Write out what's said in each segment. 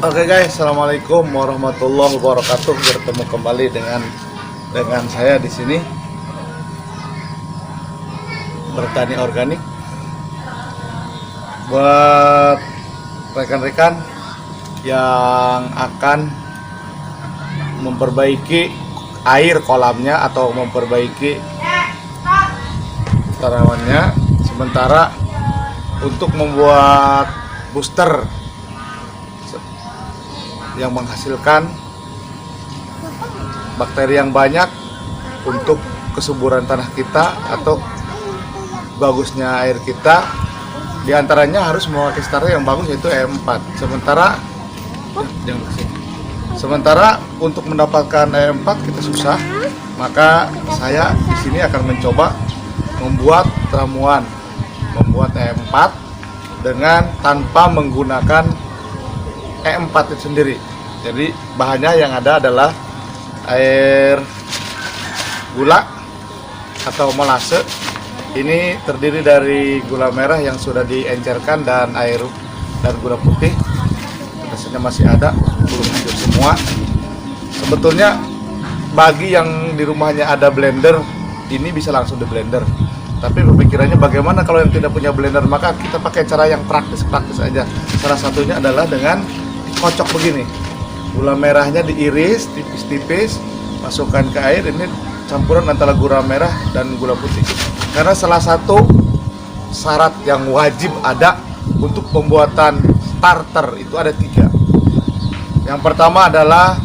Oke guys, assalamualaikum warahmatullahi wabarakatuh. Bertemu kembali dengan saya di sini bertani organik. Buat rekan-rekan yang akan memperbaiki air kolamnya atau memperbaiki tanamannya, sementara untuk membuat booster yang menghasilkan bakteri yang banyak untuk kesuburan tanah kita atau bagusnya air kita, diantaranya harus memakai starter yang bagus, yaitu E4. Sementara untuk mendapatkan E4 kita susah, maka saya di sini akan mencoba membuat ramuan, membuat E4 dengan tanpa menggunakan E4 itu sendiri. Jadi bahannya yang ada adalah air gula atau molase. Ini terdiri dari gula merah yang sudah diencerkan dan air dan gula putih. Rasanya masih ada, belum hancur semua. Sebetulnya bagi yang di rumahnya ada blender, ini bisa langsung di blender. Tapi pemikirannya bagaimana kalau yang tidak punya blender, maka kita pakai cara yang praktis aja. Salah satunya adalah dengan kocok begini. Gula merahnya diiris tipis-tipis, masukkan ke air. Ini campuran antara gula merah dan gula putih. Karena salah satu syarat yang wajib ada untuk pembuatan starter itu ada 3. Yang pertama adalah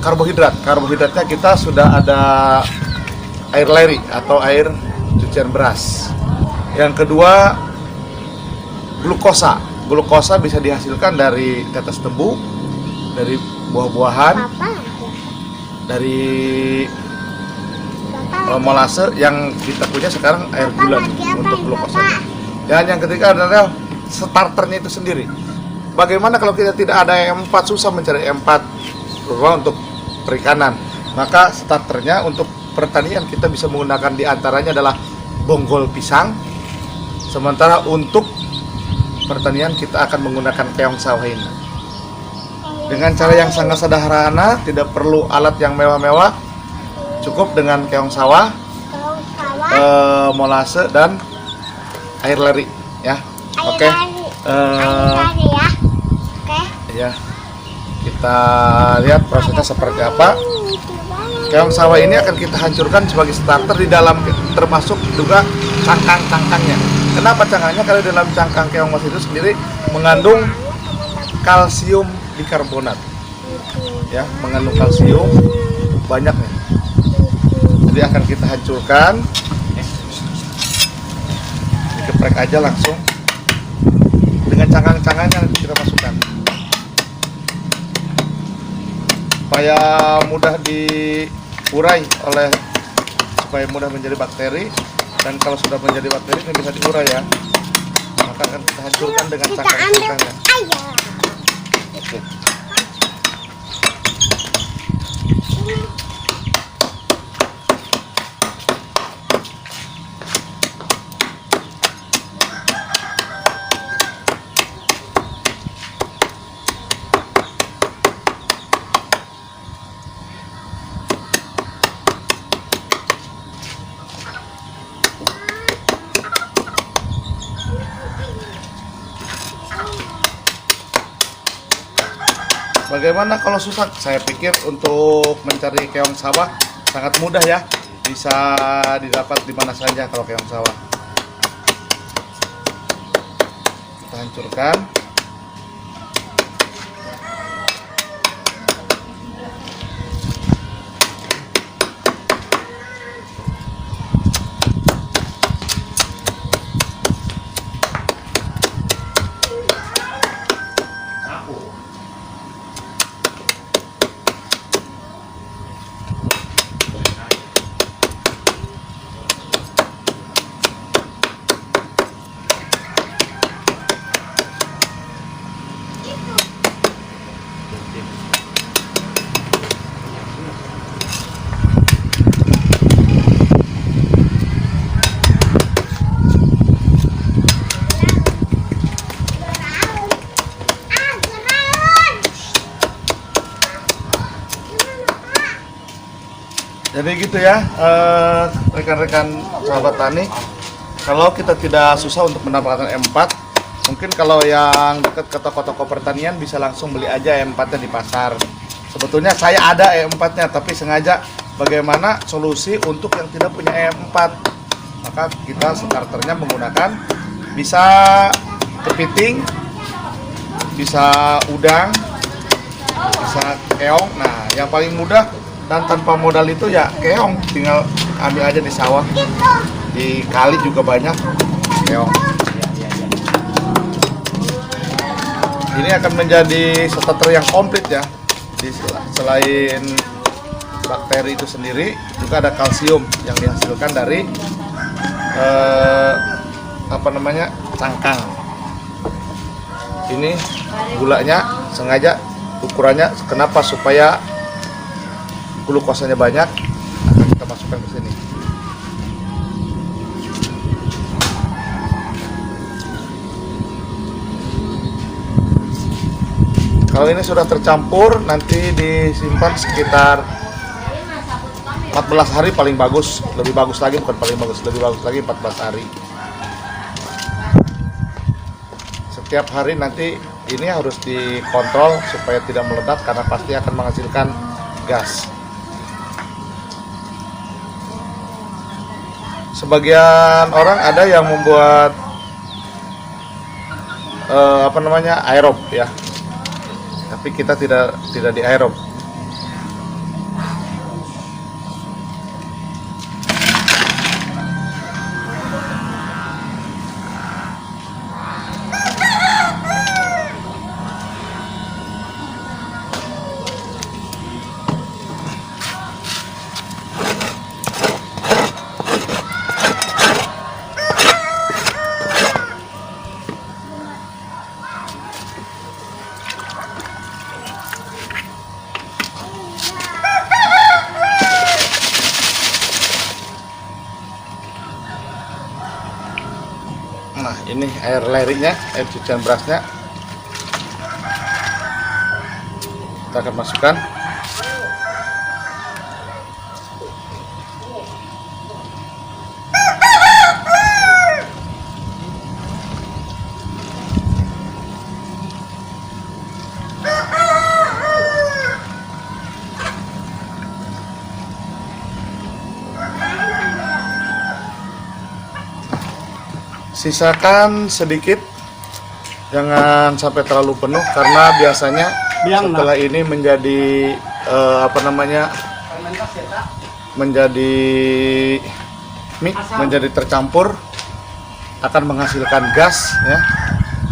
karbohidrat. Karbohidratnya kita sudah ada air leri atau air cucian beras. Yang kedua glukosa. Glukosa bisa dihasilkan dari tetes tebu, dari buah-buahan, dari molase yang kita punya sekarang air gula untuk glukosa. Dan yang ketiga adalah starternya itu sendiri. Bagaimana kalau kita tidak ada E4, susah mencari E4 terutama untuk perikanan. Maka starternya untuk pertanian kita bisa menggunakan diantaranya adalah bonggol pisang. Sementara untuk pertanian kita akan menggunakan keong sawah ini. Dengan cara yang sangat sederhana, tidak perlu alat yang mewah-mewah, cukup dengan keong sawah, molase dan air leri, ya. Oke. Ya. Kita lihat prosesnya seperti apa. Keong sawah ini akan kita hancurkan sebagai starter di dalam, termasuk juga cangkang-cangkangnya. Kenapa cangkangnya? Karena dalam cangkang keong mas itu sendiri mengandung kalsium bikarbonat, ya, mengandung kalsium banyak nih. Jadi akan kita hancurkan, dikeprek aja langsung dengan cangkang-cangkangnya, nanti kita masukkan supaya mudah diurai supaya mudah menjadi bakteri. Dan kalau sudah menjadi bakteri ini bisa diurai, ya. Maka akan kita hancurkan dengan cangkang-cangkangnya. Oke. Bagaimana kalau susah? Saya pikir untuk mencari keong sawah sangat mudah, ya. Bisa didapat di mana saja kalau keong sawah. Kita hancurkan. Jadi gitu ya, rekan-rekan sahabat tani. Kalau kita tidak susah untuk mendapatkan M4, mungkin kalau yang dekat ke toko-toko pertanian bisa langsung beli aja M4-nya di pasar. Sebetulnya saya ada M4-nya, tapi sengaja bagaimana solusi untuk yang tidak punya M4. Maka kita starternya menggunakan bisa kepiting, bisa udang, bisa keong. Nah, yang paling mudah dan tanpa modal itu ya keong, tinggal ambil aja di sawah, di kali juga banyak keong. Ini akan menjadi starter yang komplit ya. Selain bakteri itu sendiri, juga ada kalsium yang dihasilkan dari cangkang. Ini gulanya sengaja ukurannya kenapa, supaya glukosanya banyak, akan kita masukkan ke sini. Kalau ini sudah tercampur, nanti disimpan sekitar 14 hari paling bagus. Lebih bagus lagi, bukan paling bagus, lebih bagus lagi 14 hari. Setiap hari nanti ini harus dikontrol supaya tidak meledak, karena pasti akan menghasilkan gas. Sebagian orang ada yang membuat aerob ya, tapi kita tidak di aerob. Nah, ini air lerinya, air cucian berasnya kita akan masukkan. Sisakan sedikit, jangan sampai terlalu penuh, karena biasanya setelah ini menjadi menjadi menjadi tercampur, akan menghasilkan gas ya.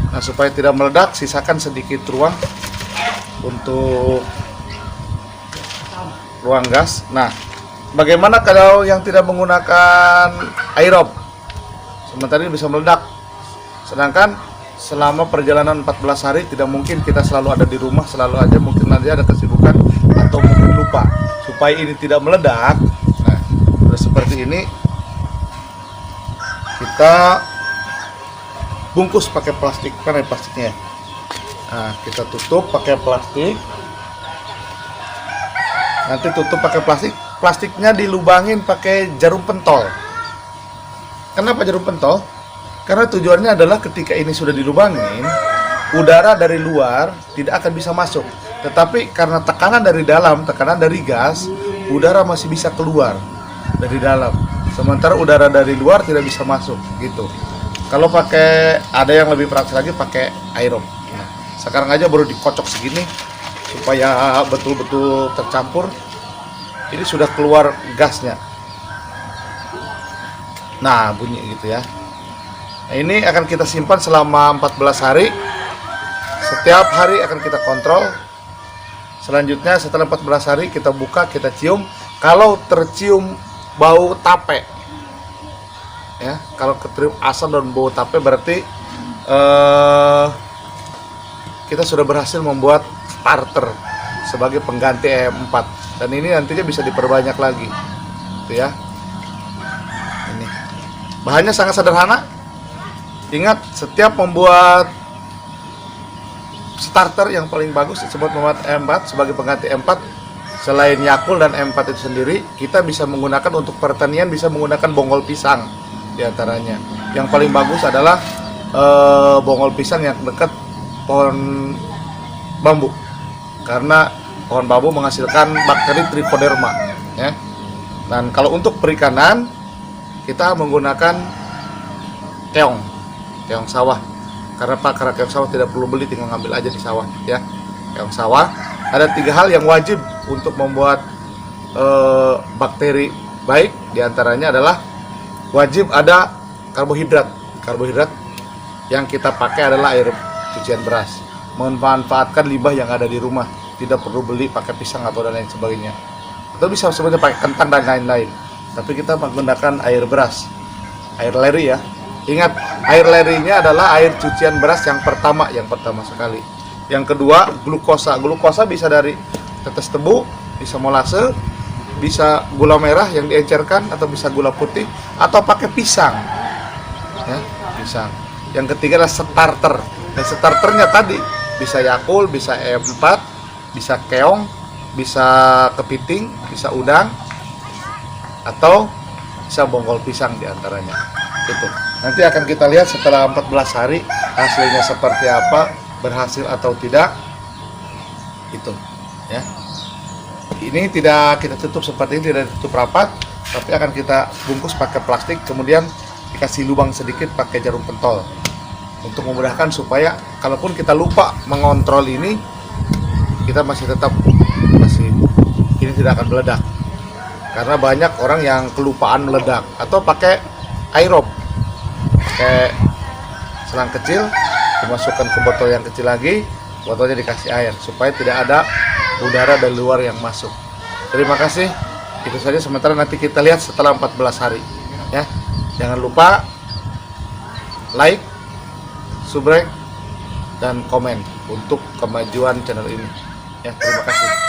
Nah, supaya tidak meledak, sisakan sedikit ruang untuk ruang gas. Nah, bagaimana kalau yang tidak menggunakan aerob? Sementara ini bisa meledak. Sedangkan selama perjalanan 14 hari tidak mungkin kita selalu ada di rumah, selalu aja mungkin nanti ada kesibukan atau mungkin lupa. Supaya ini tidak meledak, nah, seperti ini kita bungkus pakai plastik, kan ada plastiknya. Nah, kita tutup pakai plastik. Nanti tutup pakai plastik, plastiknya dilubangin pakai jarum pentol. Kenapa jarum pentol? Karena tujuannya adalah ketika ini sudah dilubangin, udara dari luar tidak akan bisa masuk. Tetapi karena tekanan dari dalam, tekanan dari gas, udara masih bisa keluar dari dalam. Sementara udara dari luar tidak bisa masuk, gitu. Kalau pakai, ada yang lebih praktis lagi pakai aerob. Nah, sekarang aja baru dikocok segini supaya betul-betul tercampur. Ini sudah keluar gasnya. Nah, bunyi gitu ya. Nah, ini akan kita simpan selama 14 hari. Setiap hari akan kita kontrol. Selanjutnya setelah 14 hari kita buka, kita cium. Kalau tercium bau tape, ya, kalau tercium asam dan bau tape, berarti kita sudah berhasil membuat starter sebagai pengganti E4. Dan ini nantinya bisa diperbanyak lagi, gitu ya. Ini bahannya sangat sederhana. Ingat, setiap membuat starter yang paling bagus disebut membuat E4 sebagai pengganti E4, selain Yakult dan M4 itu sendiri, kita bisa menggunakan untuk pertanian, bisa menggunakan bonggol pisang diantaranya. Yang paling bagus adalah bonggol pisang yang dekat pohon bambu, karena pohon bambu menghasilkan bakteri Trichoderma ya. Dan kalau untuk perikanan kita menggunakan keong sawah, karena keong sawah tidak perlu beli, tinggal ngambil aja di sawah ya. Keong sawah, ada 3 hal yang wajib untuk membuat bakteri baik, diantaranya adalah wajib ada karbohidrat yang kita pakai adalah air cucian beras, memanfaatkan limbah yang ada di rumah, tidak perlu beli pakai pisang atau dan lain sebagainya, atau bisa sebenarnya pakai kentang dan lain-lain, tapi kita menggunakan air beras, air leri ya. Ingat, air lerinya adalah air cucian beras yang pertama sekali. Yang kedua, glukosa bisa dari tetes tebu, bisa molase, bisa gula merah yang diencerkan, atau bisa gula putih, atau pakai pisang ya, pisang. Yang ketiga adalah starter. Dan starternya tadi bisa Yakult, bisa E4, bisa keong, bisa kepiting, bisa udang, atau bisa bonggol pisang diantaranya. Itu nanti akan kita lihat setelah 14 hari hasilnya seperti apa, berhasil atau tidak. Itu ya. Ini tidak kita tutup seperti ini, tidak ditutup rapat, tapi akan kita bungkus pakai plastik, kemudian dikasih lubang sedikit pakai jarum pentol untuk memudahkan supaya kalaupun kita lupa mengontrol ini, kita masih ini tidak akan meledak. Karena banyak orang yang kelupaan meledak, atau pakai aerob, pakai selang kecil dimasukkan ke botol yang kecil lagi, botolnya dikasih air supaya tidak ada udara dari luar yang masuk. Terima kasih. Itu saja sementara, nanti kita lihat setelah 14 hari ya. Jangan lupa like, subscribe, dan komen untuk kemajuan channel ini ya. Terima kasih.